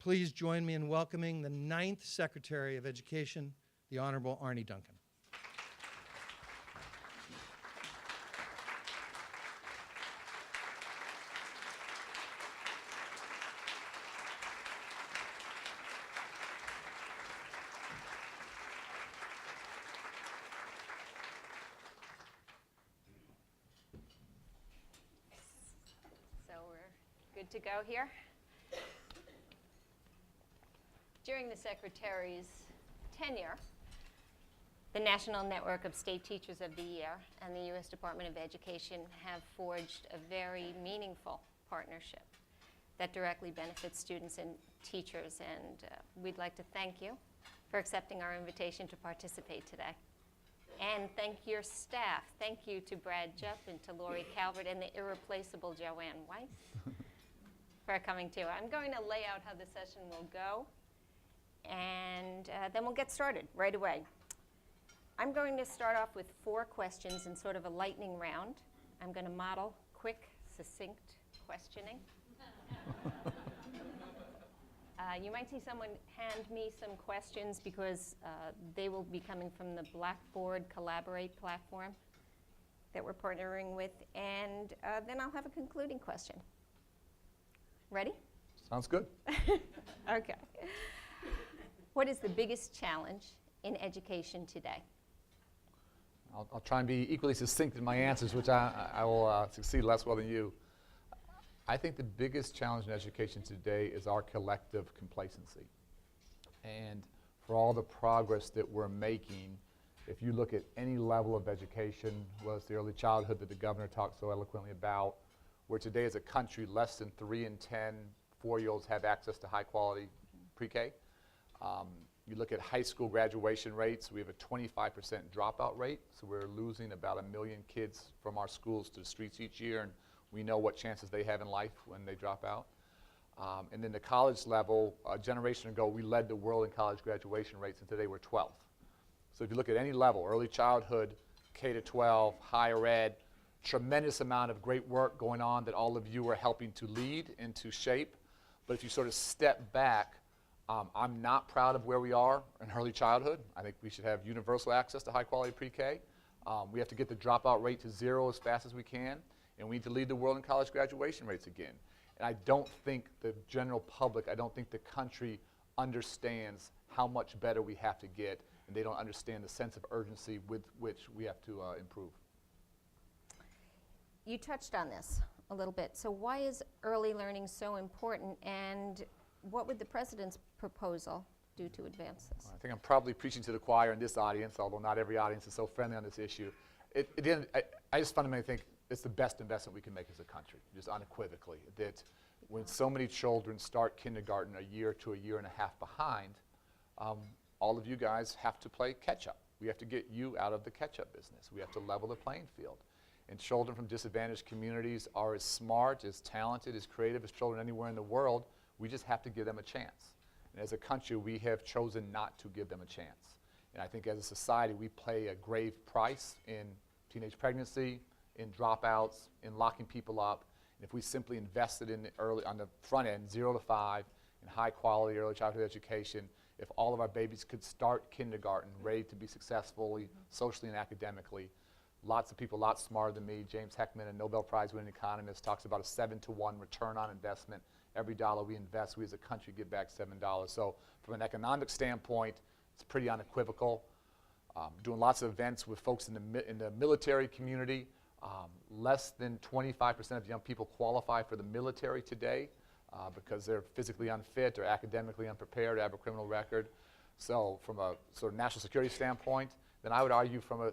please join me in welcoming the 9th Secretary of Education, the Honorable Arnie Duncan. So we're good to go here. During the Secretary's tenure, the National Network of State Teachers of the Year and the U.S. Department of Education have forged a very meaningful partnership that directly benefits students and teachers, and we'd like to thank you for accepting our invitation to participate today. And thank your staff. Thank you to Brad Jupp and to Lori Calvert and the irreplaceable Joanne Weiss for coming too. I'm going to lay out how the session will go, and then we'll get started right away. I'm going to start off with 4 questions in sort of a lightning round. I'm going to model quick, succinct questioning. You might see someone hand me some questions because they will be coming from the Blackboard Collaborate platform that we're partnering with, and then I'll have a concluding question. Ready? Sounds good. Okay. What is the biggest challenge in education today? I'll try and be equally succinct in my answers, which I will succeed less well than you. I think the biggest challenge in education today is our collective complacency. And for all the progress that we're making, if you look at any level of education, whether it's the early childhood that the governor talked so eloquently about, where today as a country less than 3 in 10 4-year-olds have access to high quality pre-K. You look at high school graduation rates, we have a 25% dropout rate, so we're losing about 1 million kids from our schools to the streets each year, and we know what chances they have in life when they drop out. And then the college level, a generation ago, we led the world in college graduation rates, and today we're 12th. So if you look at any level, early childhood, K to 12, higher ed, tremendous amount of great work going on that all of you are helping to lead and to shape. But if you sort of step back, I'm not proud of where we are in early childhood. I think we should have universal access to high quality pre-K. We have to get the dropout rate to 0 as fast as we can, and we need to lead the world in college graduation rates again. And I don't think the general public, I don't think the country understands how much better we have to get, and they don't understand the sense of urgency with which we have to improve. You touched on this a little bit. So why is early learning so important, and what would the President's proposal do to advance this? I think I'm probably preaching to the choir in this audience, although not every audience is so friendly on this issue. I just fundamentally think it's the best investment we can make as a country, just unequivocally, that when so many children start kindergarten a year to a year and a half behind, all of you guys have to play catch-up. We have to get you out of the catch-up business. We have to level the playing field. And children from disadvantaged communities are as smart, as talented, as creative as children anywhere in the world. We just have to give them a chance. And as a country, we have chosen not to give them a chance. And I think as a society, we pay a grave price in teenage pregnancy, in dropouts, in locking people up. And if we simply invested in early, on the front end, 0 to 5, in high quality early childhood education, if all of our babies could start kindergarten ready to be successfully, socially and academically, lots of people a lot smarter than me, James Heckman, a Nobel Prize winning economist, talks about a 7-to-1 return on investment. Every dollar we invest, we as a country give back $7. So from an economic standpoint, it's pretty unequivocal. Doing lots of events with folks in the military community. Less than 25% of young people qualify for the military today because they're physically unfit or academically unprepared or have a criminal record. So from a sort of national security standpoint, then I would argue from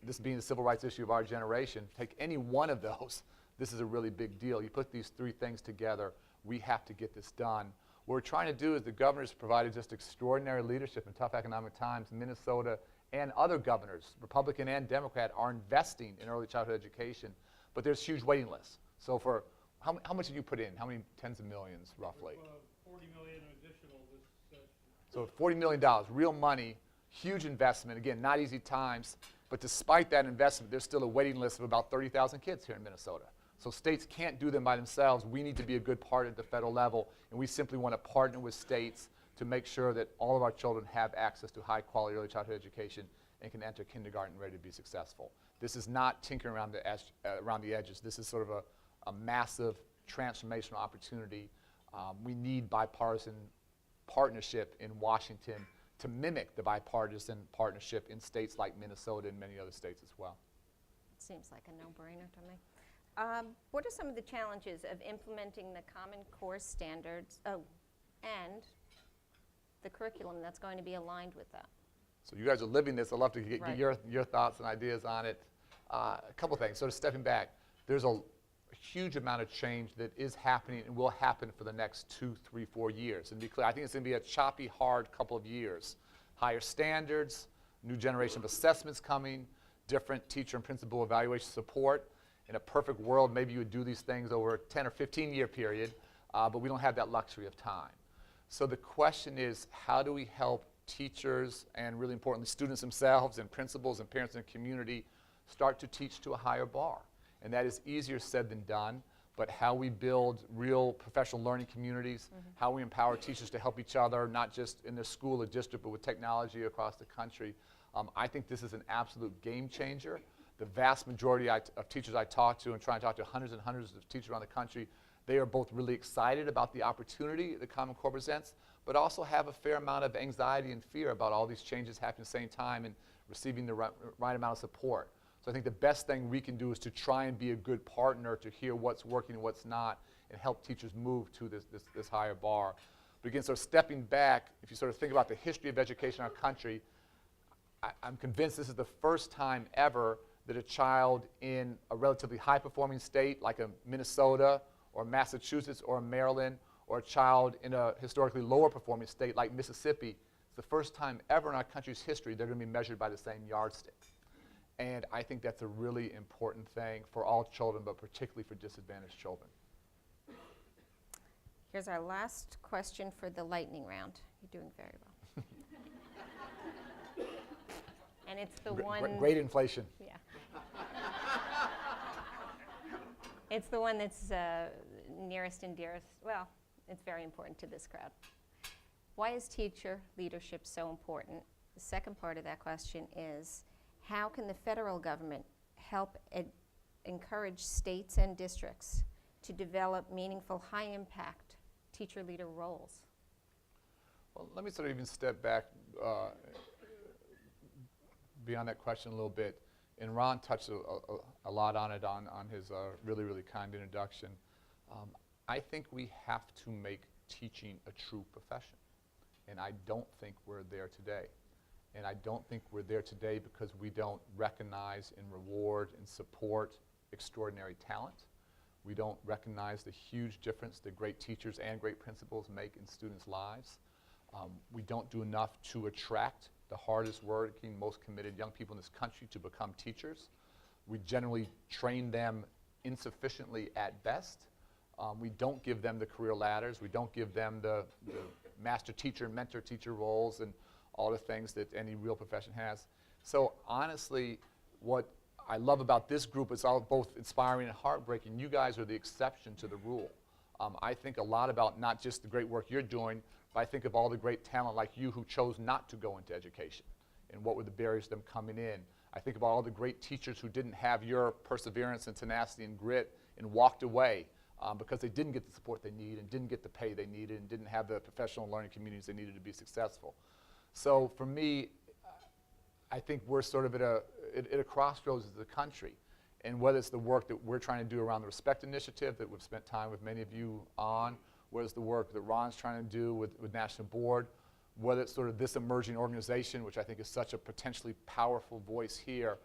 this being the civil rights issue of our generation, take any one of those, this is a really big deal. You put these 3 things together, we have to get this done. What we're trying to do is the governor's provided just extraordinary leadership in tough economic times. Minnesota and other governors, Republican and Democrat, are investing in early childhood education, but there's huge waiting lists. So for, how much did you put in? How many tens of millions, roughly? 40 million additional this session. So $40 million, real money, huge investment. Again, not easy times, but despite that investment, there's still a waiting list of about 30,000 kids here in Minnesota. So states can't do them by themselves. We need to be a good partner at the federal level, and we simply want to partner with states to make sure that all of our children have access to high-quality early childhood education and can enter kindergarten ready to be successful. This is not tinkering around the edges. This is sort of a massive transformational opportunity. We need bipartisan partnership in Washington to mimic the bipartisan partnership in states like Minnesota and many other states as well. Seems like a no-brainer to me. What are some of the challenges of implementing the Common Core standards and the curriculum that's going to be aligned with that? So you guys are living this. I'd love to get Right. your thoughts and ideas on it. A couple things. Sort of stepping back, there's a huge amount of change that is happening and will happen for the next 2, 3, 4 years. And to be clear, I think it's going to be a choppy, hard couple of years. Higher standards, new generation of assessments coming, different teacher and principal evaluation support. In a perfect world, maybe you would do these things over a 10 or 15-year period, but we don't have that luxury of time. So the question is, how do we help teachers and, really importantly, students themselves and principals and parents in the community start to teach to a higher bar? And that is easier said than done, but how we build real professional learning communities, how we empower teachers to help each other, not just in their school or district, but with technology across the country. I think this is an absolute game changer. The vast majority of teachers I talk to, and try and talk to hundreds and hundreds of teachers around the country, they are both really excited about the opportunity the Common Core presents, but also have a fair amount of anxiety and fear about all these changes happening at the same time and receiving the right amount of support. So I think the best thing we can do is to try and be a good partner to hear what's working and what's not and help teachers move to this higher bar. But again, sort of stepping back, if you sort of think about the history of education in our country, I'm convinced this is the first time ever that a child in a relatively high-performing state like a Minnesota or Massachusetts or Maryland, or a child in a historically lower-performing state like Mississippi, it's the first time ever in our country's history they're going to be measured by the same yardstick. And I think that's a really important thing for all children, but particularly for disadvantaged children. Here's our last question for the lightning round. You're doing very well. And it's the one... Great inflation. Yeah. It's the one that's nearest and dearest. Well, it's very important to this crowd. Why is teacher leadership so important? The second part of that question is, how can the federal government help encourage states and districts to develop meaningful, high-impact teacher leader roles? Well, let me sort of even step back beyond that question a little bit. And Ron touched a lot on it on his really, really kind introduction. I think we have to make teaching a true profession. And I don't think we're there today. And I don't think we're there today because we don't recognize and reward and support extraordinary talent. We don't recognize the huge difference that great teachers and great principals make in students' lives. We don't do enough to attract the hardest working, most committed young people in this country to become teachers. We generally train them insufficiently at best. We don't give them the career ladders. We don't give them the master teacher and mentor teacher roles and all the things that any real profession has. So honestly, what I love about this group is all both inspiring and heartbreaking. You guys are the exception to the rule. I think a lot about not just the great work you're doing, but I think of all the great talent like you who chose not to go into education and what were the barriers to them coming in. I think about all the great teachers who didn't have your perseverance and tenacity and grit and walked away because they didn't get the support they needed and didn't get the pay they needed and didn't have the professional learning communities they needed to be successful. So for me, I think we're sort of at a crossroads as a country. And whether it's the work that we're trying to do around the Respect Initiative that we've spent time with many of you on, whether it's the work that Ron's trying to do with National Board, whether it's sort of this emerging organization, which I think is such a potentially powerful voice here,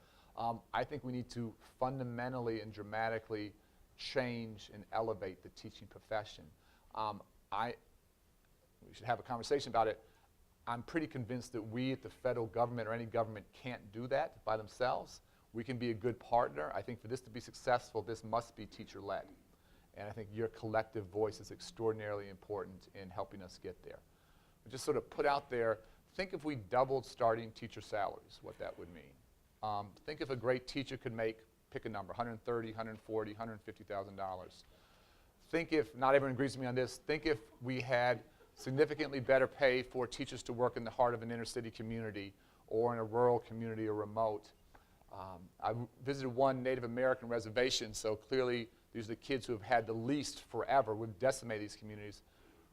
I think we need to fundamentally and dramatically change and elevate the teaching profession. We should have a conversation about it. I'm pretty convinced that we at the federal government or any government can't do that by themselves. We can be a good partner. I think for this to be successful, this must be teacher-led. And I think your collective voice is extraordinarily important in helping us get there. But just sort of put out there, think if we doubled starting teacher salaries, what that would mean. Think if a great teacher could make pick a number, $130, $140, $150,000. Think if, not everyone agrees with me on this, think if we had significantly better pay for teachers to work in the heart of an inner city community or in a rural community or remote. I visited one Native American reservation, so clearly these are the kids who have had the least forever. We've decimated these communities.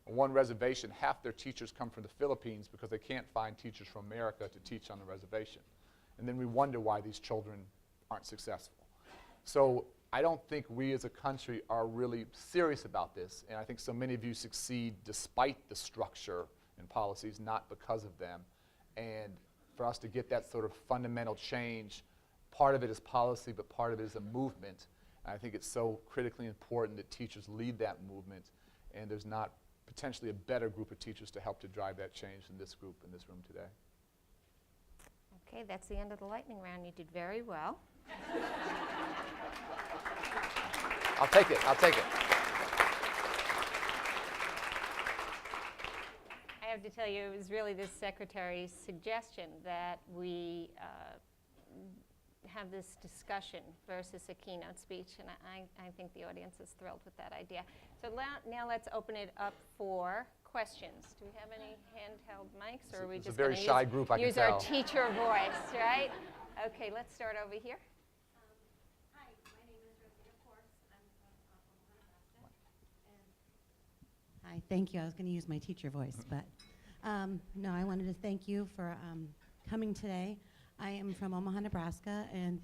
On one reservation, half their teachers come from the Philippines because they can't find teachers from America to teach on the reservation. And then we wonder why these children aren't successful. So I don't think we as a country are really serious about this, and I think so many of you succeed despite the structure and policies, not because of them. And for us to get that sort of fundamental change, part of it is policy, but part of it is a movement. And I think it's so critically important that teachers lead that movement, and there's not potentially a better group of teachers to help to drive that change than this group in this room today. Okay, that's the end of the lightning round. You did very well. I'll take it, I'll take it. I have to tell you, it was really this secretary's suggestion that we have this discussion versus a keynote speech, and I think the audience is thrilled with that idea. So now let's open it up for questions. Do we have any handheld mics, or are we It's a just very gonna shy group, I can use our tell. teacher voice, right? Okay, let's start over here. Hi, my name is Rosita Force. I'm from Omaha, Nebraska. Hi, thank you. I was going to use my teacher voice, but no, I wanted to thank you for coming today. I am from Omaha, Nebraska, and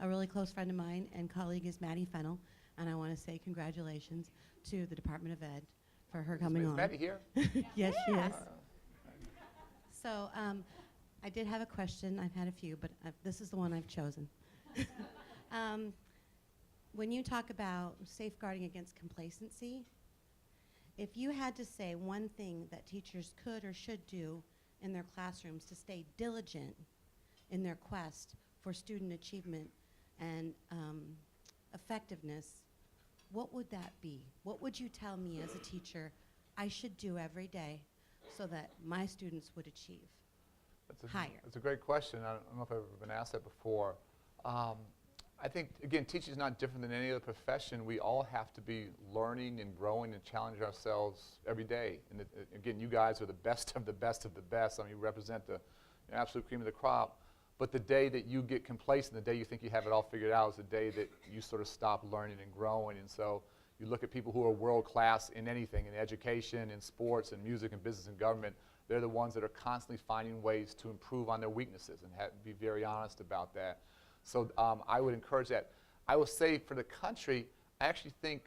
a really close friend of mine and colleague is Maddie Fennell, and I want to say congratulations to the Department of Ed for her coming on. Is Maddie here? Yes, she Yeah. is. So I did have a question. I've had a few, but this is the one I've chosen. When you talk about safeguarding against complacency, if you had to say one thing that teachers could or should do in their classrooms to stay diligent in their quest for student achievement and effectiveness, what would that be? What would you tell me as a teacher I should do every day so that my students would achieve higher? That's a great question. I don't know if I've ever been asked that before. I think, again, teaching is not different than any other profession. We all have to be learning and growing and challenging ourselves every day. And again, you guys are the best of the best of the best. I mean, you represent the absolute cream of the crop. But the day that you get complacent, the day you think you have it all figured out, is the day that you sort of stop learning and growing. And so you look at people who are world class in anything, in education, in sports, in music, and business and government. They're the ones that are constantly finding ways to improve on their weaknesses and be very honest about that. So I would encourage that. I will say for the country, I actually think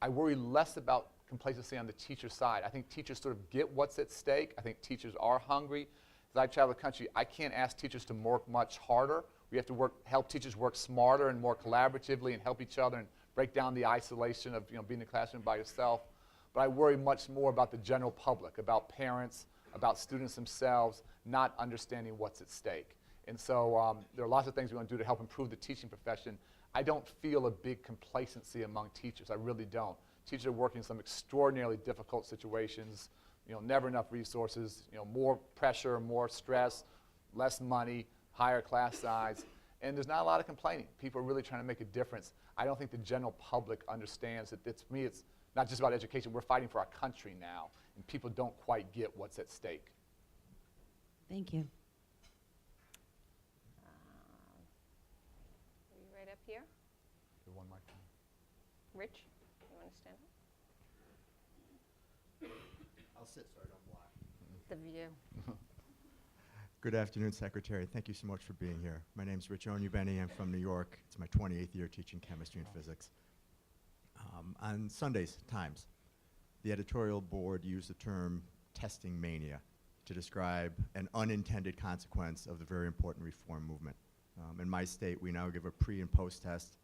I worry less about complacency on the teacher side. I think teachers sort of get what's at stake. I think teachers are hungry. As I travel the country, I can't ask teachers to work much harder. We have to help teachers work smarter and more collaboratively and help each other and break down the isolation of being in the classroom by yourself. But I worry much more about the general public, about parents, about students themselves not understanding what's at stake. And so there are lots of things we want to do to help improve the teaching profession. I don't feel a big complacency among teachers. I really don't. Teachers are working in some extraordinarily difficult situations, never enough resources, more pressure, more stress, less money, higher class size. And there's not a lot of complaining. People are really trying to make a difference. I don't think the general public understands that it's not just about education. We're fighting for our country now, and people don't quite get what's at stake. Thank you. Are you right up here? Give one mic. Rich, you want to stand up? I'll sit so I don't block. The view. Good afternoon, Secretary. Thank you so much for being here. My name is Rich Onubeni. I'm from New York. It's my 28th year teaching chemistry and physics. On Sundays, Times, the editorial board used the term testing mania to describe an unintended consequence of the very important reform movement. In my state, we now give a pre and post test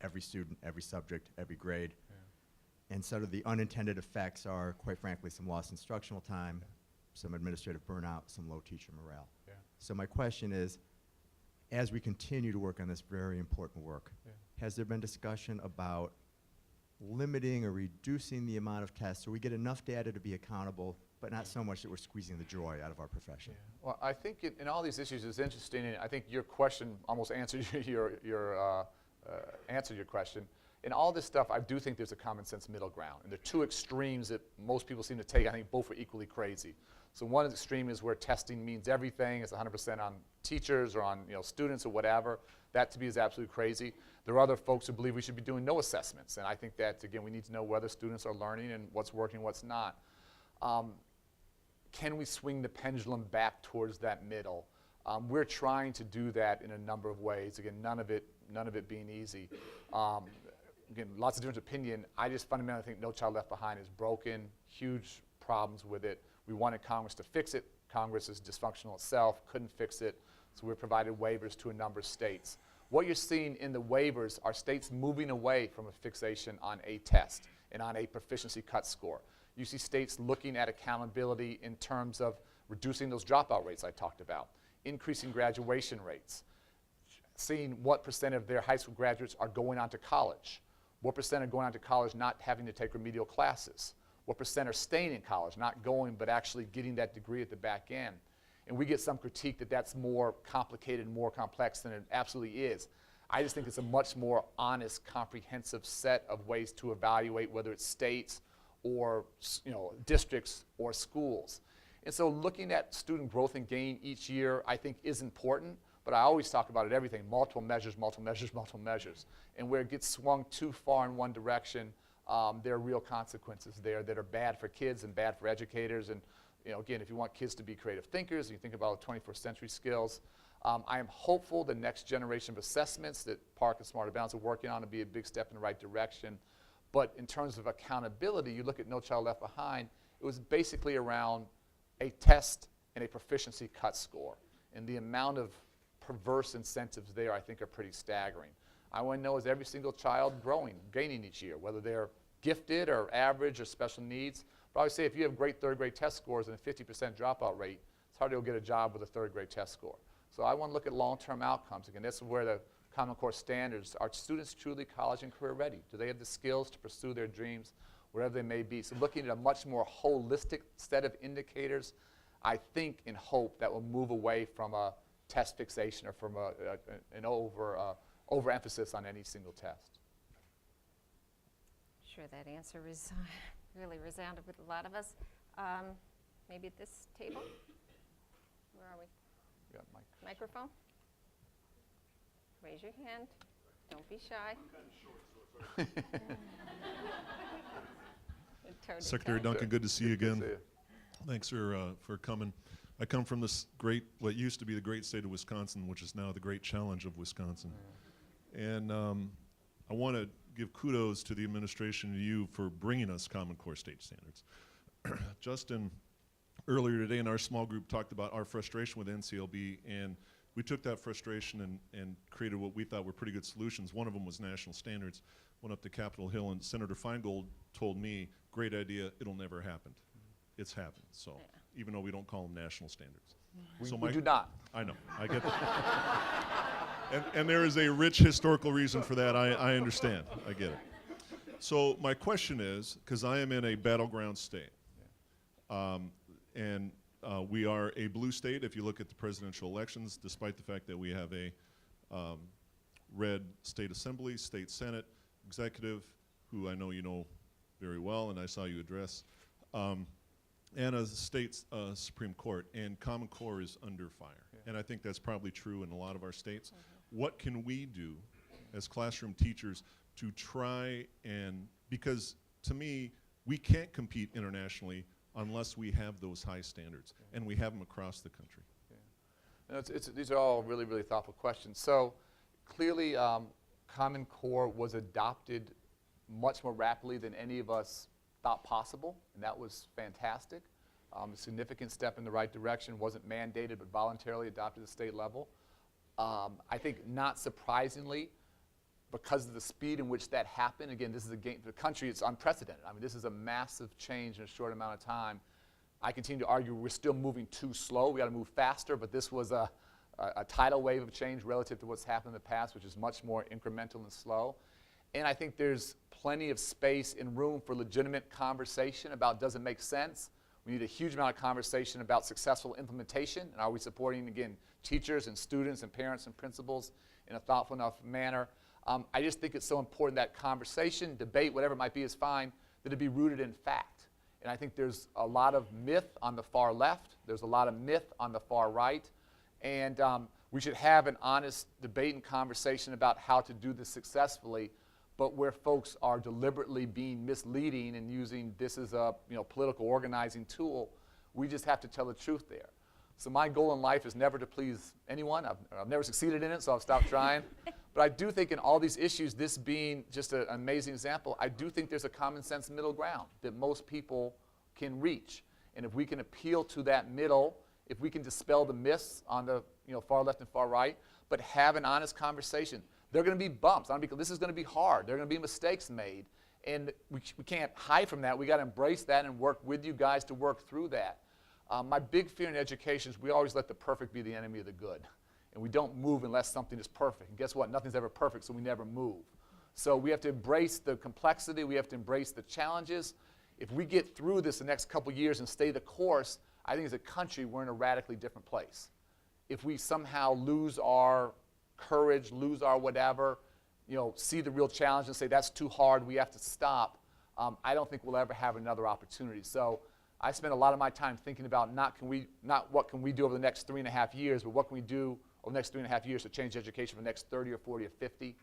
every student, every subject, every grade. Yeah. And sort of the unintended effects are, quite frankly, some lost instructional time, some administrative burnout, some low teacher morale. Yeah. So my question is, as we continue to work on this very important work, has there been discussion about limiting or reducing the amount of tests so we get enough data to be accountable, but not so much that we're squeezing the joy out of our profession. Well, I think in all these issues it's interesting, and I think your question almost answered answered your question. In all this stuff, I do think there's a common sense middle ground, and there are two extremes that most people seem to take. I think both are equally crazy. So one extreme is where testing means everything. It's 100% on teachers or on students or whatever. That to me is absolutely crazy. There are other folks who believe we should be doing no assessments, and I think that again we need to know whether students are learning and what's working, what's not. Can we swing the pendulum back towards that middle? We're trying to do that in a number of ways. Again, none of it being easy. Again, lots of different opinion. I just fundamentally think No Child Left Behind is broken, huge problems with it. We wanted Congress to fix it. Congress is dysfunctional itself, couldn't fix it, so we provided waivers to a number of states. What you're seeing in the waivers are states moving away from a fixation on a test and on a proficiency cut score. You see states looking at accountability in terms of reducing those dropout rates I talked about, increasing graduation rates, seeing what percent of their high school graduates are going on to college, what percent are going on to college not having to take remedial classes, what percent are staying in college, not going but actually getting that degree at the back end. And we get some critique that that's more complicated and more complex than it absolutely is. I just think it's a much more honest, comprehensive set of ways to evaluate whether it's states or districts or schools. And so looking at student growth and gain each year I think is important, but I always talk about it everything, multiple measures, multiple measures, multiple measures. And where it gets swung too far in one direction, there are real consequences there that are bad for kids and bad for educators. And again, if you want kids to be creative thinkers, you think about 21st century skills. I am hopeful the next generation of assessments that Park and Smarter Balance are working on will be a big step in the right direction. But in terms of accountability, you look at No Child Left Behind, it was basically around a test and a proficiency cut score. And the amount of perverse incentives there I think are pretty staggering. I want to know, is every single child growing, gaining each year, whether they're gifted or average or special needs? But I would say if you have great third grade test scores and a 50% dropout rate, it's hard to go get a job with a third grade test score. So I want to look at long-term outcomes. Again, this is where the Common Core standards, are students truly college and career ready? Do they have the skills to pursue their dreams, wherever they may be? So looking at a much more holistic set of indicators, I think and hope that will move away from a test fixation or from an overemphasis on any single test. Sure, that answer really resounded with a lot of us. Maybe at this table? Where are we? You got Mike. Microphone? Raise your hand. Don't be shy. Secretary Duncan, good to see you again. Good to see you. Thanks for coming. I come from this what used to be the great state of Wisconsin, which is now the great challenge of Wisconsin. And I want to give kudos to the administration and you for bringing us Common Core state standards. Justin, earlier today in our small group, talked about our frustration with NCLB, and we took that frustration and created what we thought were pretty good solutions. One of them was national standards. Went up to Capitol Hill, and Senator Feingold told me, great idea, it'll never happen. It's happened, so even though we don't call them national standards. We do not. I know, I get that. and there is a rich historical reason for that, I understand, I get it. So my question is, because I am in a battleground state, and we are a blue state if you look at the presidential elections, despite the fact that we have a red state assembly, state senate, executive, who I know you know very well, and I saw you address, and a state Supreme Court, and Common Core is under fire. Yeah. And I think that's probably true in a lot of our states. What can we do as classroom teachers to try and, because to me, we can't compete internationally unless we have those high standards, and we have them across the country. No, these are all really, really thoughtful questions. So clearly, Common Core was adopted much more rapidly than any of us thought possible, and that was fantastic. A significant step in the right direction. Wasn't mandated, but voluntarily adopted at the state level. I think not surprisingly, because of the speed in which that happened, again, this is a game for the country, it's unprecedented. I mean, this is a massive change in a short amount of time. I continue to argue we're still moving too slow. We got to move faster, but this was a tidal wave of change relative to what's happened in the past, which is much more incremental and slow. And I think there's plenty of space and room for legitimate conversation about does it make sense? We need a huge amount of conversation about successful implementation, and are we supporting, again, teachers and students and parents and principals in a thoughtful enough manner. I just think it's so important that conversation, debate, whatever it might be is fine, that it be rooted in fact. And I think there's a lot of myth on the far left, there's a lot of myth on the far right, and we should have an honest debate and conversation about how to do this successfully, but where folks are deliberately being misleading and using this as a political organizing tool, we just have to tell the truth there. So my goal in life is never to please anyone. I've never succeeded in it, so I've stopped trying. But I do think in all these issues, this being just an amazing example, I do think there's a common sense middle ground that most people can reach. And if we can appeal to that middle, if we can dispel the myths on the far left and far right, but have an honest conversation. There are going to be bumps. This is going to be hard. There are going to be mistakes made. And we can't hide from that. We got to embrace that and work with you guys to work through that. My big fear in education is we always let the perfect be the enemy of the good. And we don't move unless something is perfect. And guess what? Nothing's ever perfect, so we never move. So we have to embrace the complexity. We have to embrace the challenges. If we get through this the next couple years and stay the course, I think as a country, we're in a radically different place. If we somehow lose our courage, lose our whatever, see the real challenge and say that's too hard, we have to stop, I don't think we'll ever have another opportunity. So I spend a lot of my time thinking about not what can we do over the next 3.5 years, but what can we do over the next 3.5 years to change education for the next 30 or 40 or 50.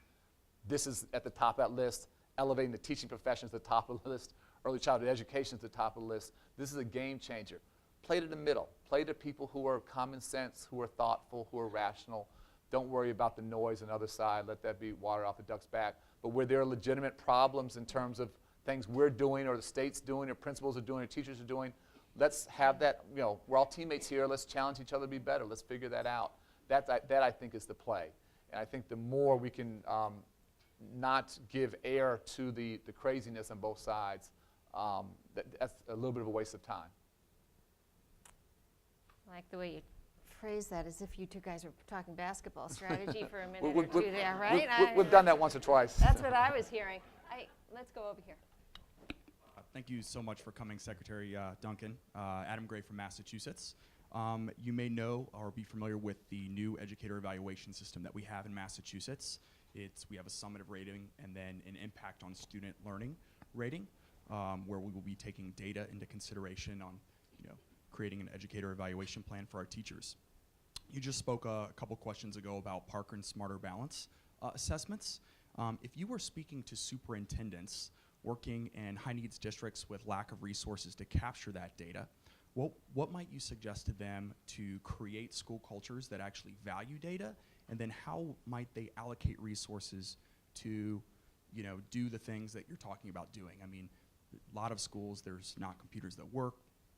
This is at the top of that list. Elevating the teaching profession is the top of the list. Early childhood education is the top of the list. This is a game changer. Play to the middle. Play to people who are common sense, who are thoughtful, who are rational. Don't worry about the noise on the other side. Let that be water off the duck's back. But where there are legitimate problems in terms of things we're doing or the state's doing or principals are doing or teachers are doing, let's have that, we're all teammates here. Let's challenge each other to be better. Let's figure that out. That I think is the play. And I think the more we can not give air to the craziness on both sides, that's a little bit of a waste of time. I like the way you phrase that, as if you two guys were talking basketball strategy for a minute or two there, right? We've done that once or twice. That's what I was hearing. Let's go over here. Thank you so much for coming, Secretary Duncan. Adam Gray from Massachusetts. You may know or be familiar with the new educator evaluation system that we have in Massachusetts. We have a summative rating and then an impact on student learning rating, where we will be taking data into consideration on creating an educator evaluation plan for our teachers. You just spoke a couple questions ago about Parker and Smarter Balance assessments. If you were speaking to superintendents working in high needs districts with lack of resources to capture that data, what might you suggest to them to create school cultures that actually value data, and then how might they allocate resources to do the things that you're talking about doing? I mean, a lot of schools, there's not computers that work,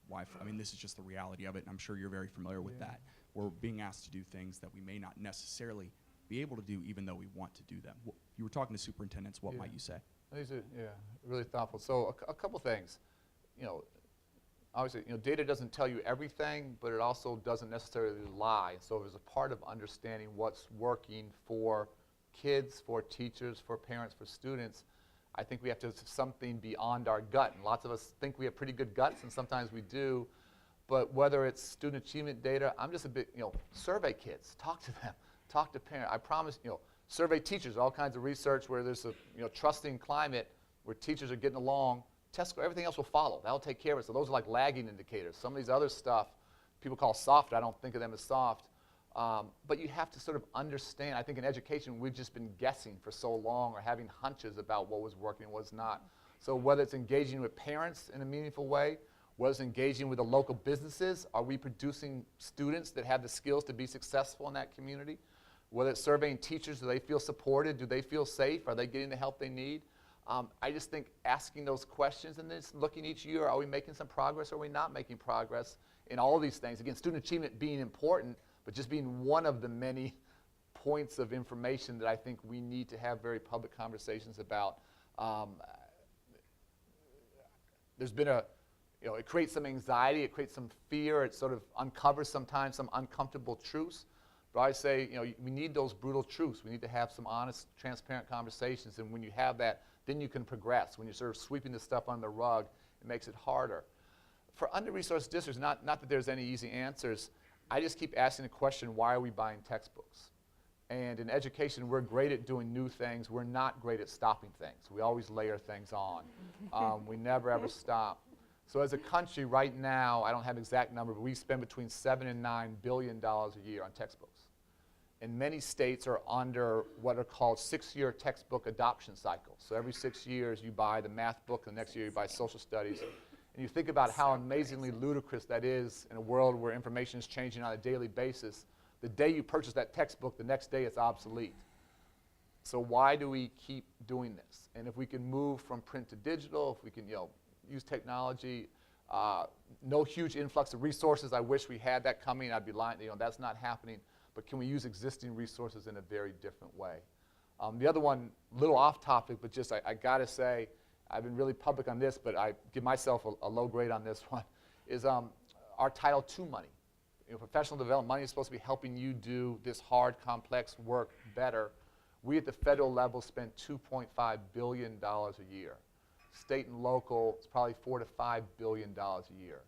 Wi-Fi. I mean, this is just the reality of it, and I'm sure you're very familiar with that. We're being asked to do things that we may not necessarily be able to do, even though we want to do them. You were talking to superintendents. What might you say? These are really thoughtful. So a couple things. Obviously, data doesn't tell you everything, but it also doesn't necessarily lie. So there's a part of understanding what's working for kids, for teachers, for parents, for students. I think we have to have something beyond our gut. And lots of us think we have pretty good guts, and sometimes we do. But whether it's student achievement data, I'm just a bit, survey kids, talk to them, talk to parents. I promise, survey teachers, all kinds of research where there's a trusting climate where teachers are getting along. Test score, everything else will follow. That'll take care of it. So those are like lagging indicators. Some of these other stuff people call soft. I don't think of them as soft. But you have to sort of understand. I think in education, we've just been guessing for so long or having hunches about what was working and what was not. So whether it's engaging with parents in a meaningful way, whether it's engaging with the local businesses, are we producing students that have the skills to be successful in that community? Whether it's surveying teachers, do they feel supported? Do they feel safe? Are they getting the help they need? I just think asking those questions and then just looking each year, are we making some progress or are we not making progress in all of these things? Again, student achievement being important, but just being one of the many points of information that I think we need to have very public conversations about. There's been it creates some anxiety, it creates some fear, it sort of uncovers sometimes some uncomfortable truths. But I say, we need those brutal truths. We need to have some honest, transparent conversations, and when you have that, then you can progress. When you're sort of sweeping this stuff under the rug, it makes it harder. for under-resourced districts, not that there's any easy answers, I just keep asking the question, why are we buying textbooks? And in education, we're great at doing new things. We're not great at stopping things. We always layer things on. We never, ever stop. So as a country right now, I don't have an exact number, but we spend between $7 and $9 billion a year on textbooks. And many states are under what are called 6-year textbook adoption cycles. So every 6 years, you buy the math book, and the next year you buy social studies. And you think about how amazingly ludicrous that is in a world where information is changing on a daily basis. The day you purchase that textbook, the next day it's obsolete. So why do we keep doing this? And if we can move from print to digital, if we can use technology, no huge influx of resources. I wish we had that coming. I'd be lying. That's not happening. But can we use existing resources in a very different way? The other one, a little off topic, but just I got to say, I've been really public on this, but I give myself a low grade on this one, is our Title II money. Professional development money is supposed to be helping you do this hard, complex work better. We at the federal level spend $2.5 billion a year. State and local, it's probably $4 to $5 billion a year.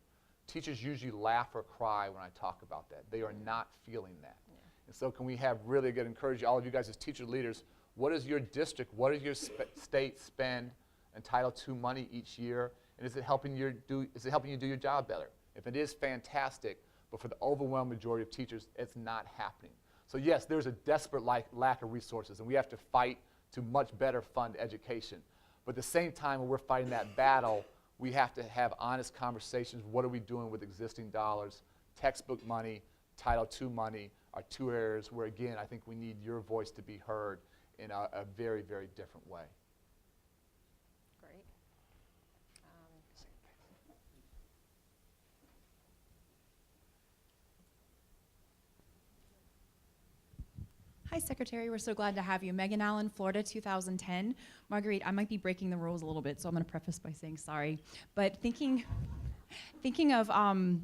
Teachers usually laugh or cry when I talk about that. They are not feeling that. Yeah. And so can we have really good encourage all of you guys as teacher leaders, what is your district, what does your state spend in Title II money each year, and is it helping you do your job better? If it is, fantastic, but for the overwhelming majority of teachers, it's not happening. So yes, there's a desperate lack of resources, and we have to fight to much better fund education. But at the same time, when we're fighting that battle, we have to have honest conversations. What are we doing with existing dollars? Textbook money, Title II money are two areas where, again, I think we need your voice to be heard in a very, very different way. Great. Hi, Secretary. We're so glad to have you. Megan Allen, Florida, 2010. Marguerite, I might be breaking the rules a little bit, so I'm going to preface by saying sorry. But thinking of the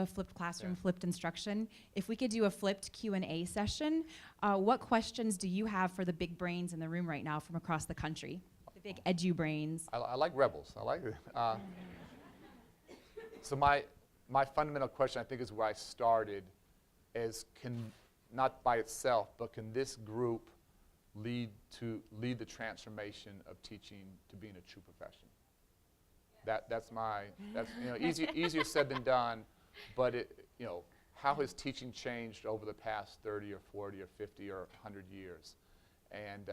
flipped classroom, flipped instruction, if we could do a flipped Q&A session, what questions do you have for the big brains in the room right now from across the country? The big edu brains. I like rebels. I like it. So my fundamental question, I think, is where I started, is not by itself, but can this group lead the transformation of teaching to being a true profession? That's easier said than done, but how has teaching changed over the past 30 or 40 or 50 or 100 years? And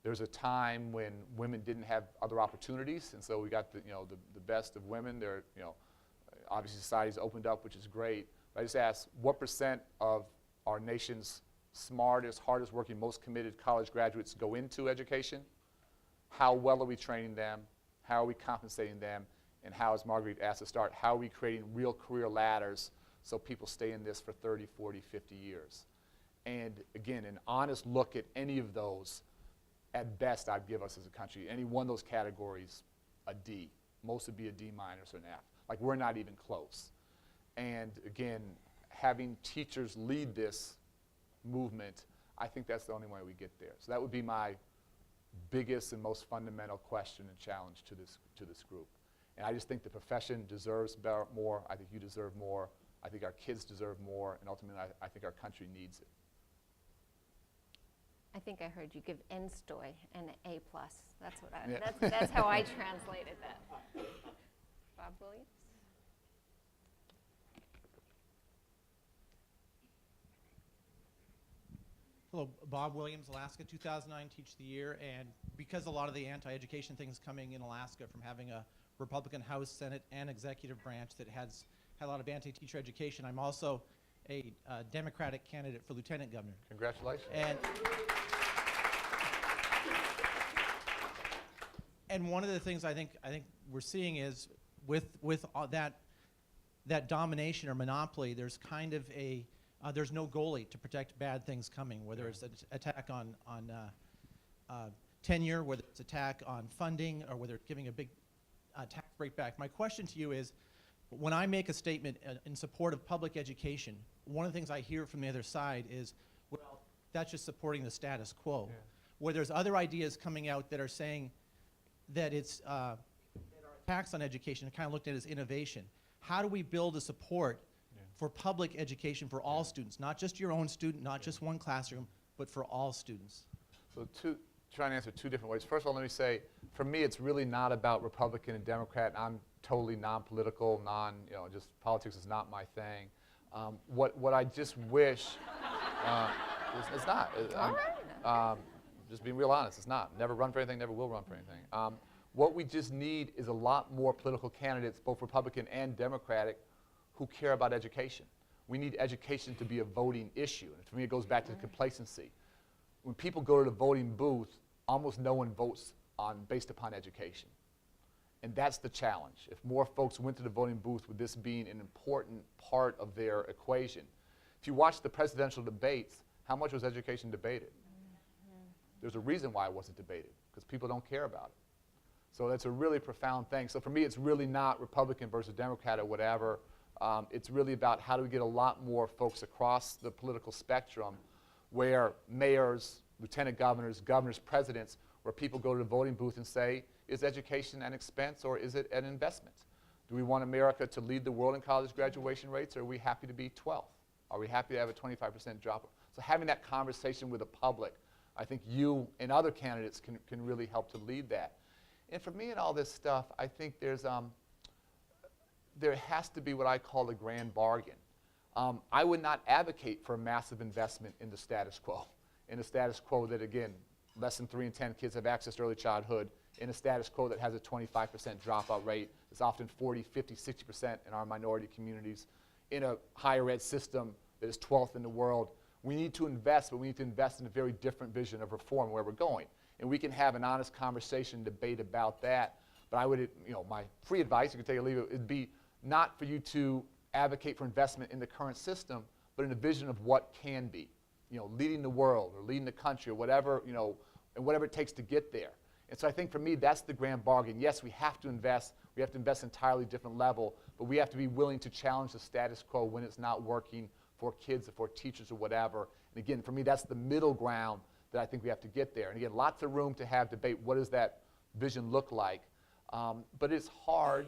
there's a time when women didn't have other opportunities, and so we got the best of women. Obviously society's opened up, which is great. But I just ask, what % of our nation's smartest, hardest working, most committed college graduates go into education? How well are we training them? How are we compensating them? And how, as Marguerite asked to start, how are we creating real career ladders so people stay in this for 30, 40, 50 years? And again, an honest look at any of those, at best, I'd give us as a country, any one of those categories, a D. Most would be a D- or an F. Like, we're not even close. And again, having teachers lead this movement, I think that's the only way we get there. So that would be my biggest and most fundamental question and challenge to this group. And I just think the profession deserves more. I think you deserve more. I think our kids deserve more. And ultimately, I think our country needs it. I think I heard you give NNSTOY an A+. That's what that's how I translated that. Bob Williams? Hello, Bob Williams, Alaska, 2009 Teach of the Year, and because a lot of the anti-education things coming in Alaska from having a Republican House, Senate, and executive branch that has had a lot of anti-teacher education, I'm also a Democratic candidate for lieutenant governor. Congratulations. And one of the things I think we're seeing is with all that domination or monopoly, there's kind of there's no goalie to protect bad things coming, whether it's an attack on tenure, whether it's attack on funding, or whether it's giving a big tax break back. My question to you is, when I make a statement in support of public education, one of the things I hear from the other side is, well, that's just supporting the status quo. Yeah. Where there's other ideas coming out that are saying that it's that tax on education and kind of looked at it as innovation. How do we build a support for public education for all students, not just your own student, not just one classroom, but for all students? So trying to answer two different ways. First of all, let me say, for me, it's really not about Republican and Democrat. I'm totally non-political, just politics is not my thing. What I just wish, it's not. Just being real honest, it's not. Never run for anything, never will run for anything. What we just need is a lot more political candidates, both Republican and Democratic, who care about education. We need education to be a voting issue. And for me, it goes back to the complacency. When people go to the voting booth, almost no one votes based upon education. And that's the challenge. If more folks went to the voting booth with this being an important part of their equation. If you watch the presidential debates, how much was education debated? There's a reason why it wasn't debated, because people don't care about it. So that's a really profound thing. So for me, it's really not Republican versus Democrat or whatever. It's really about how do we get a lot more folks across the political spectrum where mayors, lieutenant governors, governors, presidents, where people go to the voting booth and say, is education an expense or is it an investment? Do we want America to lead the world in college graduation rates, or are we happy to be 12th? Are we happy to have a 25% dropout? So having that conversation with the public, I think you and other candidates can really help to lead that. And for me in all this stuff, I think there has to be what I call the grand bargain. I would not advocate for a massive investment in the status quo. In a status quo that, again, less than 3 in 10 kids have access to early childhood, in a status quo that has a 25% dropout rate. It's often 40, 50, 60% in our minority communities, in a higher ed system that is 12th in the world. We need to invest, but we need to invest in a very different vision of reform where we're going. And we can have an honest conversation, debate about that. But I would, my free advice, you can take it or leave it, would be not for you to advocate for investment in the current system, but in a vision of what can be. Leading the world or leading the country or whatever, and whatever it takes to get there. And so I think for me, that's the grand bargain. Yes, we have to invest. We have to invest at an entirely different level, but we have to be willing to challenge the status quo when it's not working for kids or for teachers or whatever. And again, for me, that's the middle ground that I think we have to get there. And again, lots of room to have debate. What does that vision look like? But it's hard.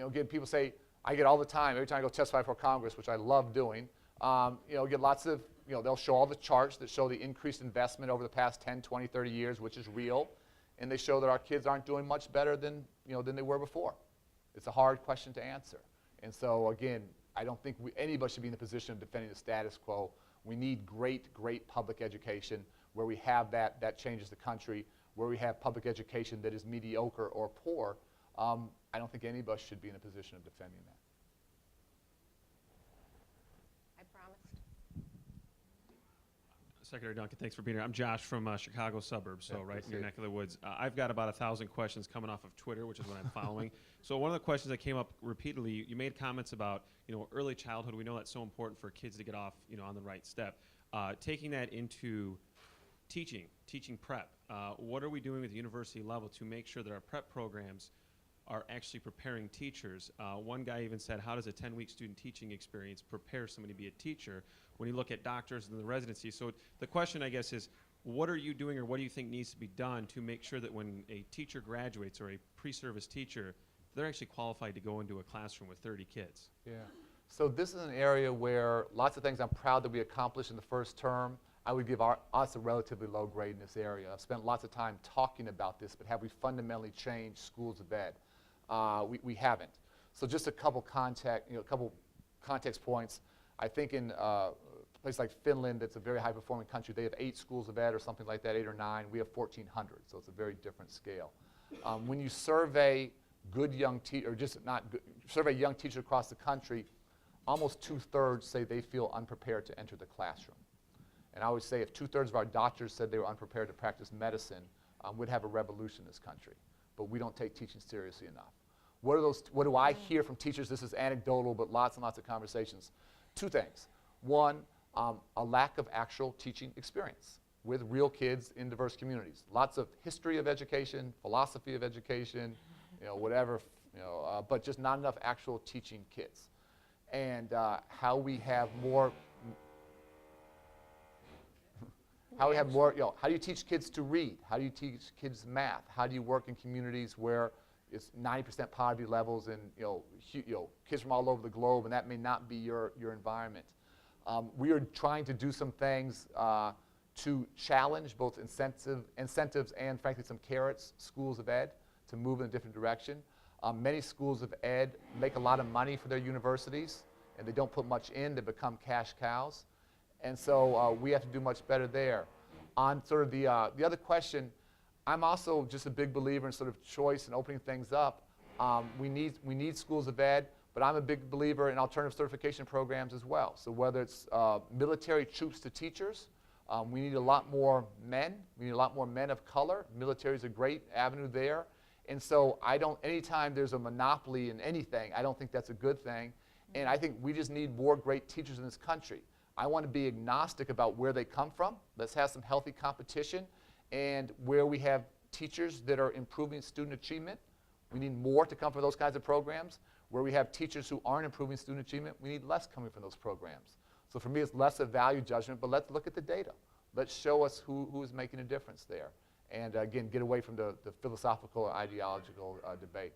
Again, people say, I get all the time, every time I go testify for Congress, which I love doing, get lots of, they'll show all the charts that show the increased investment over the past 10, 20, 30 years, which is real. And they show that our kids aren't doing much better than they were before. It's a hard question to answer. And so again, I don't think anybody should be in the position of defending the status quo. We need great, great public education where we have that changes the country, where we have public education that is mediocre or poor. I don't think any of us should be in a position of defending that. I promised. Secretary Duncan, thanks for being here. I'm Josh from Chicago suburbs, so right in your neck of the woods. I've got about 1,000 questions coming off of Twitter, which is what I'm following. So one of the questions that came up repeatedly, you made comments about early childhood. We know that's so important for kids to get off on the right step. Taking that into teaching prep, what are we doing at the university level to make sure that our prep programs are actually preparing teachers? One guy even said, how does a 10-week student teaching experience prepare somebody to be a teacher when you look at doctors and the residency? So the question, I guess, is what are you doing or what do you think needs to be done to make sure that when a teacher graduates or a pre-service teacher, they're actually qualified to go into a classroom with 30 kids? Yeah. So this is an area where lots of things I'm proud that we accomplished in the first term. I would give us a relatively low grade in this area. I've spent lots of time talking about this, but have we fundamentally changed schools of ed? We haven't. So just a couple context points. I think in a place like Finland, that's a very high-performing country, they have 8 schools of ed or something like that, 8 or 9. We have 1,400, so it's a very different scale. When you survey good young teachers, or just not good, survey young teachers across the country, almost 2/3 say they feel unprepared to enter the classroom. And I always say if 2/3 of our doctors said they were unprepared to practice medicine, we'd have a revolution in this country. But we don't take teaching seriously enough. What do I hear from teachers? This is anecdotal, but lots and lots of conversations. 2 things. One, a lack of actual teaching experience with real kids in diverse communities. Lots of history of education, philosophy of education, whatever, but just not enough actual teaching kids. And how we have more, how do you teach kids to read? How do you teach kids math? How do you work in communities where it's 90% poverty levels and kids from all over the globe, and that may not be your environment. We are trying to do some things to challenge both incentives and, frankly, some carrots, schools of ed, to move in a different direction. Many schools of ed make a lot of money for their universities, and they don't put much in. They become cash cows. And so we have to do much better there. On sort of the other question, I'm also just a big believer in sort of choice and opening things up. We need schools of ed, but I'm a big believer in alternative certification programs as well. So whether it's military troops to teachers, we need a lot more men. We need a lot more men of color. Military is a great avenue there. And so anytime there's a monopoly in anything, I don't think that's a good thing. And I think we just need more great teachers in this country. I want to be agnostic about where they come from. Let's have some healthy competition. And where we have teachers that are improving student achievement, we need more to come from those kinds of programs. Where we have teachers who aren't improving student achievement, we need less coming from those programs. So for me, it's less a value judgment, but let's look at the data. Let's show us who is making a difference there. And again, get away from the philosophical or ideological debate.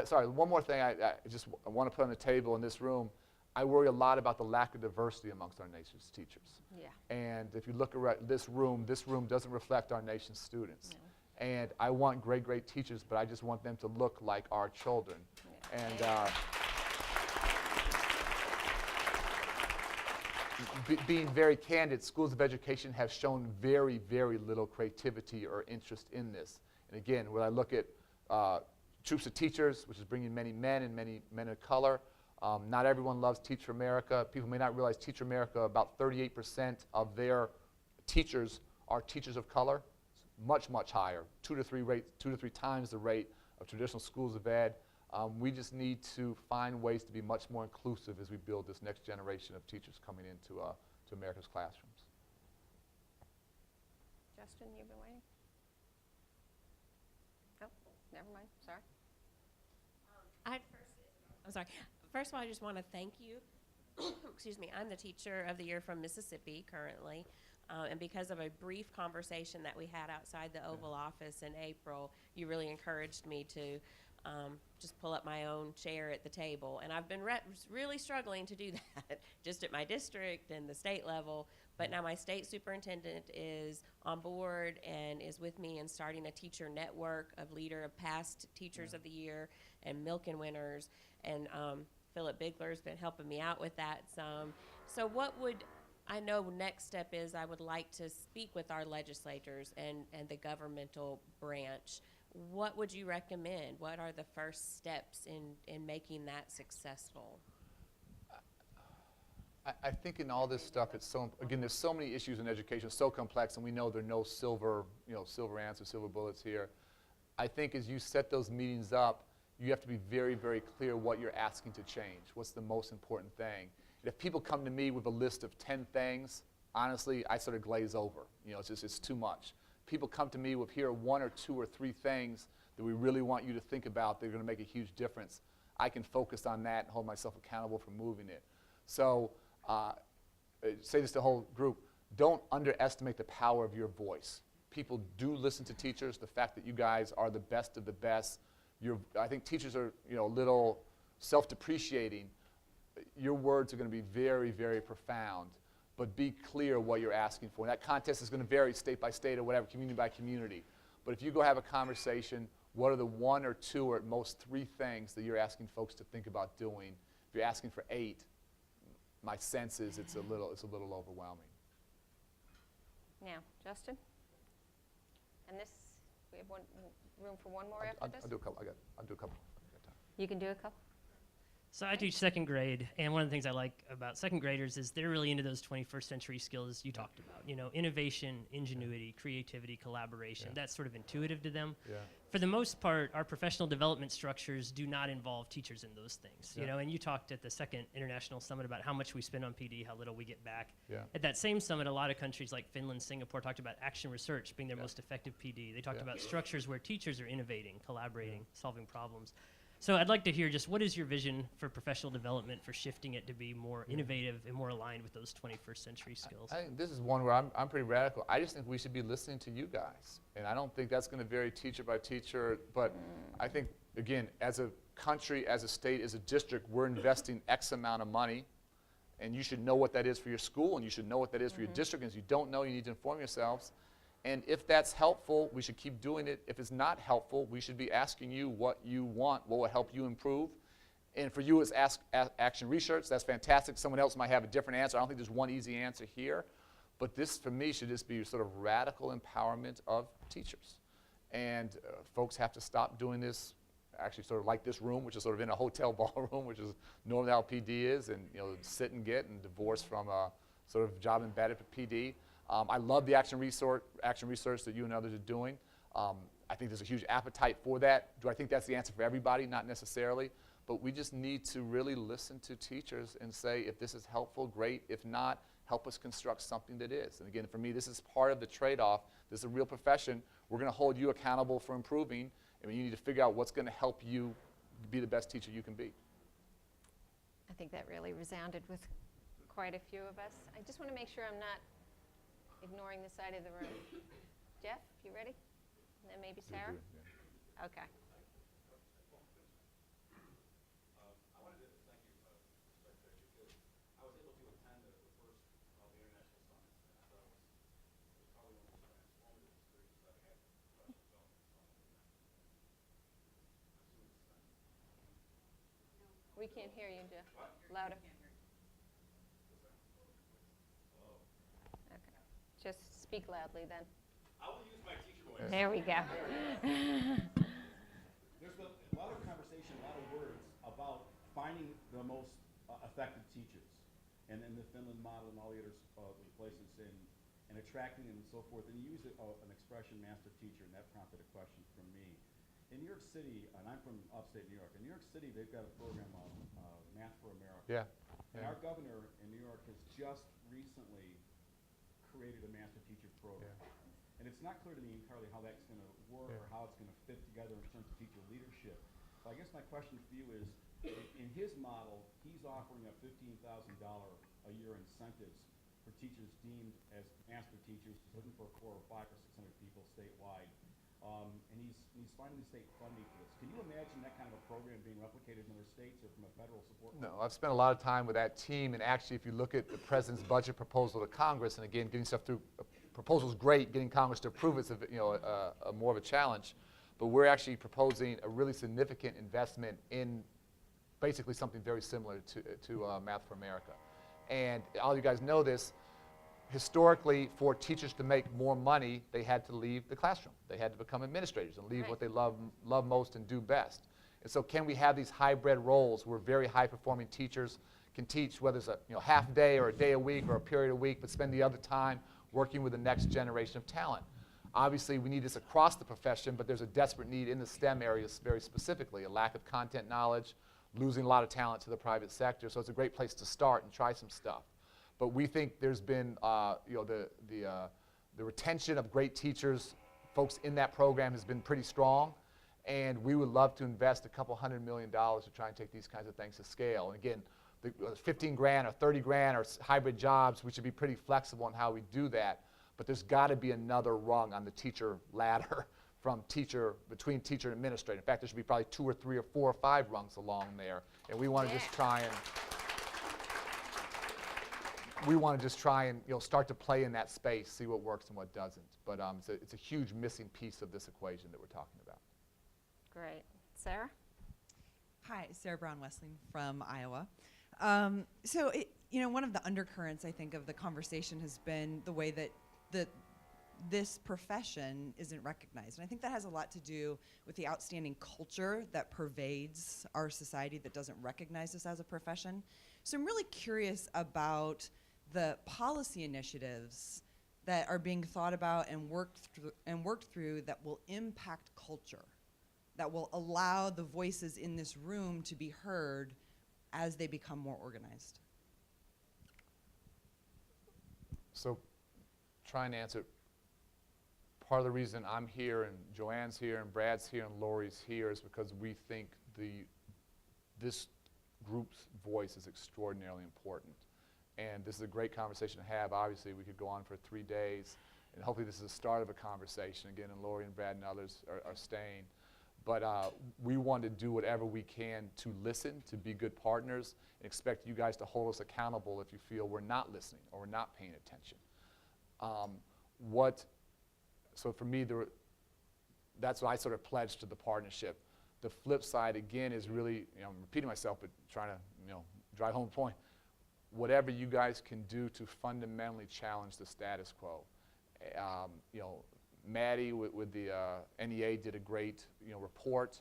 Sorry, one more thing I want to put on the table in this room. I worry a lot about the lack of diversity amongst our nation's teachers. Yeah. And if you look around this room doesn't reflect our nation's students. No. And I want great, great teachers, but I just want them to look like our children. Yeah. And being very candid, schools of education have shown very, very little creativity or interest in this. And again, when I look at troops of teachers, which is bringing many men and many men of color, not everyone loves Teach for America. People may not realize Teach for America, about 38% of their teachers are teachers of color. It's much, much higher, 2 to 3 times the rate of traditional schools of ed. We just need to find ways to be much more inclusive as we build this next generation of teachers coming into to America's classrooms. Justin, you've been waiting? Oh, never mind, sorry. I'm sorry. First of all, I just want to thank you. Excuse me. I'm the Teacher of the Year from Mississippi currently. And because of a brief conversation that we had outside the Oval Office in April, you really encouraged me to just pull up my own chair at the table. And I've been really struggling to do that just at my district and the state level. But now my state superintendent is on board and is with me in starting a teacher network of past Teachers of the Year and Milken winners. And Philip Bigler's been helping me out with that some. So I know next step is I would like to speak with our legislators and the governmental branch. What would you recommend? What are the first steps in making that successful? I think in all this stuff, again, there's so many issues in education, so complex, and we know there are no silver answers, silver bullets here. I think as you set those meetings up, you have to be very, very clear what you're asking to change. What's the most important thing? And if people come to me with a list of 10 things, honestly, I sort of glaze over. It's too much. People come to me with here are 1 or 2 or 3 things that we really want you to think about. They're going to make a huge difference. I can focus on that and hold myself accountable for moving it. So say this to the whole group, don't underestimate the power of your voice. People do listen to teachers. The fact that you guys are the best of the best. I think teachers are a little self-depreciating. Your words are going to be very, very profound, but be clear what you're asking for. And that contest is going to vary state by state or whatever, community by community. But if you go have a conversation, what are the 1 or 2 or at most 3 things that you're asking folks to think about doing? If you're asking for 8, my sense is it's a little overwhelming. Now, Justin? And we have room for one more after this? I'll do a couple. I'll do a couple. You can do a couple? So I teach second grade, and one of the things I like about second graders is they're really into those 21st century skills you talked about. Innovation, ingenuity, creativity, collaboration. Yeah. That's sort of intuitive to them. Yeah. For the most part, our professional development structures do not involve teachers in those things. Yeah. And you talked at the second international summit about how much we spend on PD, how little we get back. Yeah. At that same summit, a lot of countries like Finland, Singapore talked about action research being their most effective PD. They talked about structures where teachers are innovating, collaborating, solving problems. So I'd like to hear just what is your vision for professional development for shifting it to be more innovative and more aligned with those 21st century skills? I think this is one where I'm pretty radical. I just think we should be listening to you guys. And I don't think that's going to vary teacher by teacher. But I think, again, as a country, as a state, as a district, we're investing X amount of money. And you should know what that is for your school, and you should know what that is for your district. And if you don't know, you need to inform yourselves. And if that's helpful, we should keep doing it. If it's not helpful, we should be asking you what you want, what will help you improve. And for you, it's action research. That's fantastic. Someone else might have a different answer. I don't think there's one easy answer here. But this, for me, should just be sort of radical empowerment of teachers. And folks have to stop doing this, actually sort of like this room, which is sort of in a hotel ballroom, which is normally how PD is, and sit and get and divorce from a sort of job embedded for PD. I love the action research that you and others are doing. I think there's a huge appetite for that. Do I think that's the answer for everybody? Not necessarily. But we just need to really listen to teachers and say, if this is helpful, great. If not, help us construct something that is. And again, for me, this is part of the trade-off. This is a real profession. We're going to hold you accountable for improving. I mean, you need to figure out what's going to help you be the best teacher you can be. I think that really resounded with quite a few of us. I just want to make sure I'm not ignoring the side of the room. Jeff, you ready? And then maybe Sarah? Okay. We can't hear you, Jeff. Louder. Okay. Just speak loudly then. I will use my teacher voice. There we go. There's a lot of conversation, a lot of words about finding the most effective teachers, and then the Finland model and all the other places, and attracting them and so forth. And you use an expression, master teacher, and that prompted a question from me. In New York City, and I'm from upstate New York, in New York City they've got a program on Math for America. Yeah. And our governor in New York has just recently created a master teacher program. And it's not clear to me entirely how that's going to work or how it's going to fit together in terms of teacher leadership. But I guess my question for you is, in his model, he's offering a $15,000 a year incentives for teachers deemed as master teachers. He's looking for a core of 500 or 600 people statewide. And he's finding the state funding for this. Can you imagine that kind of a program being replicated in other states or from a federal support? No, I've spent a lot of time with that team, and actually if you look at the president's budget proposal to Congress, and again, getting stuff through, proposal's great, getting Congress to approve it's a more of a challenge, but we're actually proposing a really significant investment in basically something very similar to Math for America. And all you guys know this, historically, for teachers to make more money, they had to leave the classroom. They had to become administrators and leave what they love most and do best. And so can we have these hybrid roles where very high-performing teachers can teach, whether it's a half day or a day a week or a period a week, but spend the other time working with the next generation of talent? Obviously, we need this across the profession, but there's a desperate need in the STEM areas very specifically, a lack of content knowledge, losing a lot of talent to the private sector. So it's a great place to start and try some stuff. But we think there's been, the retention of great teachers, folks in that program has been pretty strong, and we would love to invest a couple $100 million to try and take these kinds of things to scale. And again, the 15 grand or 30 grand or hybrid jobs, we should be pretty flexible in how we do that. But there's got to be another rung on the teacher ladder between teacher and administrator. In fact, there should be probably 2 or 3 or 4 or 5 rungs along there, and we want to just try and. We want to just try and start to play in that space, see what works and what doesn't. But it's a huge missing piece of this equation that we're talking about. Great. Sarah? Hi, Sarah Brown-Wessling from Iowa. So, one of the undercurrents, I think, of the conversation has been the way that this profession isn't recognized. And I think that has a lot to do with the outstanding culture that pervades our society that doesn't recognize this as a profession. So I'm really curious about the policy initiatives that are being thought about and worked through that will impact culture, that will allow the voices in this room to be heard as they become more organized. So, trying to answer, part of the reason I'm here and Joanne's here and Brad's here and Lori's here is because we think this group's voice is extraordinarily important. And this is a great conversation to have. Obviously, we could go on for 3 days, and hopefully this is the start of a conversation. Again, and Lori and Brad and others are staying. But we want to do whatever we can to listen, to be good partners, and expect you guys to hold us accountable if you feel we're not listening or we're not paying attention. So for me, that's what I sort of pledged to the partnership. The flip side, again, is really, I'm repeating myself, but trying to, drive home the point. Whatever you guys can do to fundamentally challenge the status quo. Maddie with the NEA did a great, report.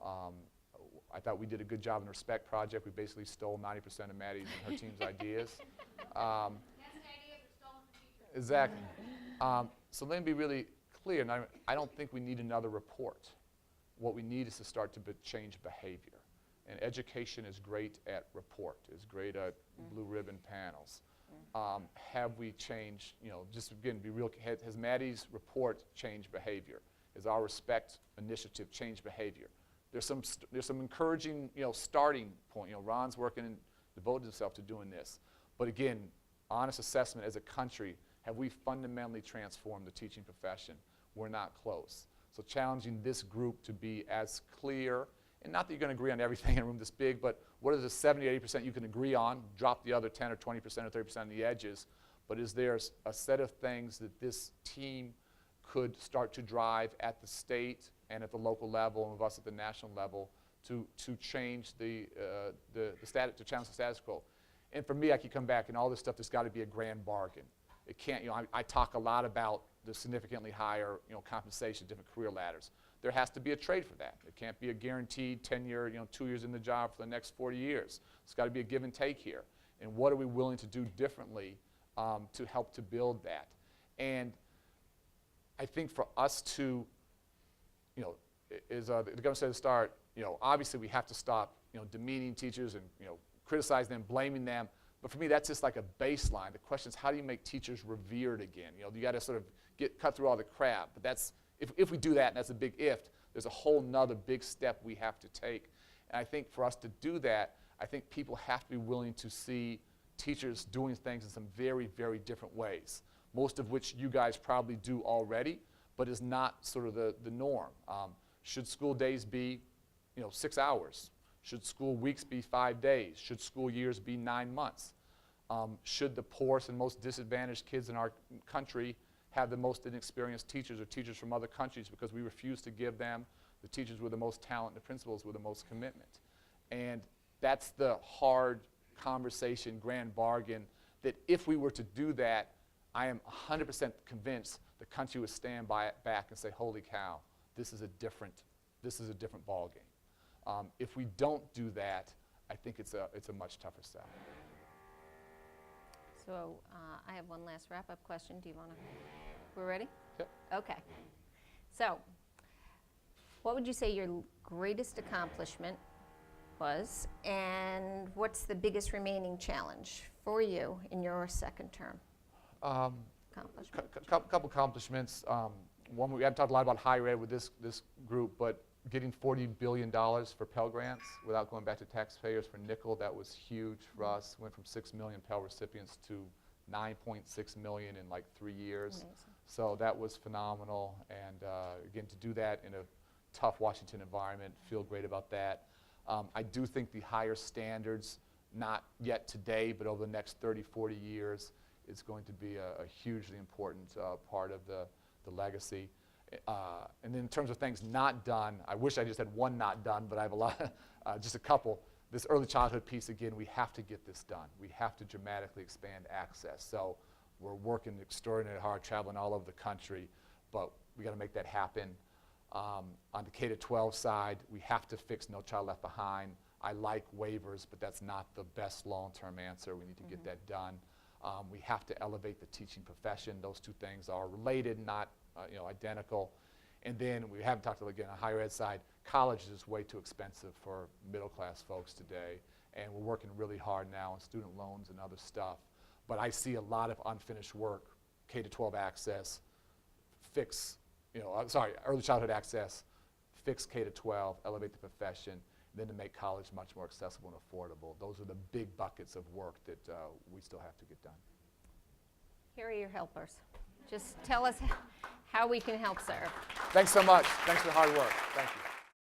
I thought we did a good job in the Respect Project. We basically stole 90% of Maddie's and her team's ideas. Exactly. So let me be really clear. And I don't think we need another report. What we need is to start to change behavior. And education is great at report, is great at blue ribbon panels. Have we changed, just again, be real, has Maddie's report changed behavior? Has our Respect initiative changed behavior? There's some encouraging, starting point. Ron's working and devoted himself to doing this. But again, honest assessment as a country, have we fundamentally transformed the teaching profession? We're not close. So challenging this group to be as clear, and not that you're going to agree on everything in a room this big, but what is the 70 or 80% you can agree on? Drop the other 10 or 20% or 30% on the edges. But is there a set of things that this team could start to drive at the state and at the local level, and of us at the national level, to change the status, to challenge the status quo? And for me, I keep coming back, and all this stuff has got to be a grand bargain. It can't, I talk a lot about the significantly higher, compensation, different career ladders. There has to be a trade for that. It can't be a guaranteed tenure, 2 years in the job for the next 40 years. It's got to be a give and take here. And what are we willing to do differently to help to build that? And I think for us to, as the governor said at the start, obviously we have to stop, demeaning teachers and, criticizing them, blaming them. But for me, that's just like a baseline. The question is, how do you make teachers revered again? You got to sort of cut through all the crap. But that's, if we do that, and that's a big if, there's a whole nother big step we have to take. And I think for us to do that, I think people have to be willing to see teachers doing things in some very, very different ways, most of which you guys probably do already, but is not sort of the norm. Should school days be 6 hours? Should school weeks be 5 days? Should school years be 9 months? Should the poorest and most disadvantaged kids in our country have the most inexperienced teachers or teachers from other countries because we refuse to give them the teachers with the most talent and the principals with the most commitment? And that's the hard conversation, grand bargain, that if we were to do that, I am 100% convinced the country would stand back and say, holy cow, this is a different ballgame. If we don't do that, I think it's a much tougher sell. So I have one last wrap-up question. Do you want to? We're ready? Yep. Okay. So what would you say your greatest accomplishment was, and what's the biggest remaining challenge for you in your second term? Couple accomplishments. One, we haven't talked a lot about higher ed with this group, but getting $40 billion for Pell Grants without going back to taxpayers for nickel, that was huge for us. Went from 6 million Pell recipients to 9.6 million in like 3 years. Amazing. So that was phenomenal. And again, to do that in a tough Washington environment, feel great about that. I do think the higher standards, not yet today, but over the next 30, 40 years, is going to be a hugely important part of the legacy. And then in terms of things not done, I wish I just had one not done, but I have a lot, just a couple. This early childhood piece, again, we have to get this done. We have to dramatically expand access. So we're working extraordinarily hard, traveling all over the country, but we got to make that happen. On the K-12 side, we have to fix No Child Left Behind. I like waivers, but that's not the best long-term answer. We need to get that done. We have to elevate the teaching profession. Those two things are related, not identical. And then we haven't talked about, again, on the higher ed side, college is just way too expensive for middle-class folks today. And we're working really hard now on student loans and other stuff. But I see a lot of unfinished work, K-12 access, fix, early childhood access, fix K-12, elevate the profession. then to make college much more accessible and affordable. Those are the big buckets of work that we still have to get done. Here are your helpers. Just tell us how we can help serve. Thanks so much. Thanks for the hard work. Thank you.